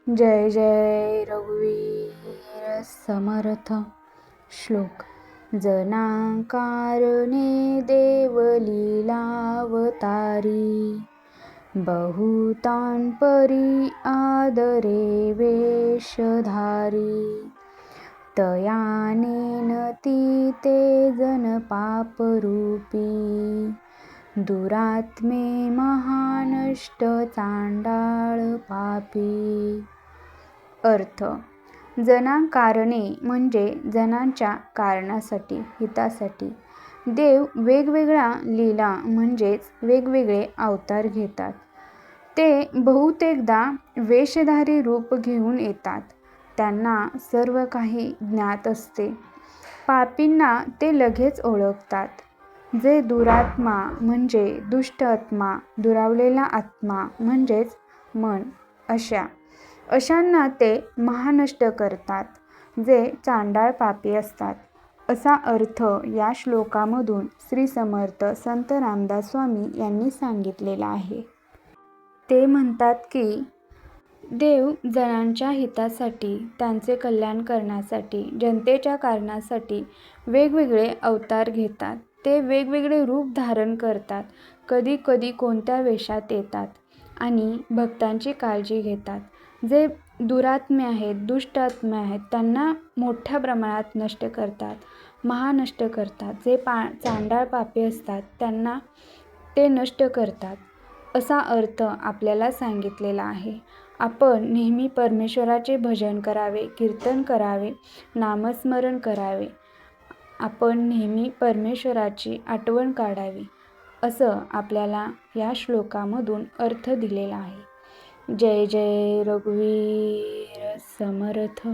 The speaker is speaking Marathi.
जय जय रघुवीर समर्थ. श्लोक. जना कारणे देव लीलावतारी, बहुतान परी आदरे वेशधारी. तयानेन ती ते जन पापरूपी, दुरात्मे महानष्ट चांडाळ पापी. अर्थ. जनाकारणे म्हणजे जनांच्या कारणासाठी, हितासाठी. देव वेगवेगळ्या लीला म्हणजेच वेगवेगळे अवतार घेतात. ते बहुतेकदा वेशधारी रूप घेऊन येतात. त्यांना सर्व काही ज्ञात असते. पापींना ते लगेच ओळखतात. जे दुरात्मा म्हणजे दुष्ट आत्मा, दुरावलेला आत्मा म्हणजेच मन, अशांना ते महानष्ट करतात, जे चांडाळ पापी असतात. असा अर्थ या श्लोकामधून श्री समर्थ संत रामदास स्वामी यांनी सांगितलेला आहे. ते म्हणतात की देव जनांच्या हितासाठी, त्यांचे कल्याण करण्यासाठी, जनतेच्या कारणासाठी वेगवेगळे अवतार घेतात. ते वेगवेगळे रूप धारण करतात. कधी कधी कोणत्या वेशात येतात आणि भक्तांची काळजी घेतात. जे दुरात्मे आहेत, दुष्ट आत्मे आहेत, त्यांना मोठ्या प्रमाणात नष्ट करतात, महानष्ट करतात. जे चांडाळ पापी असतात त्यांना ते नष्ट करतात. असा अर्थ आपल्याला सांगितलेला आहे. आपण नेहमी परमेश्वराचे भजन करावे, कीर्तन करावे, नामस्मरण करावे. आपण नेहमी परमेश्वराची आठवण काढावी, असं आपल्याला या श्लोकामधून अर्थ दिलेला आहे. जय जय रघुवीर समर्थ.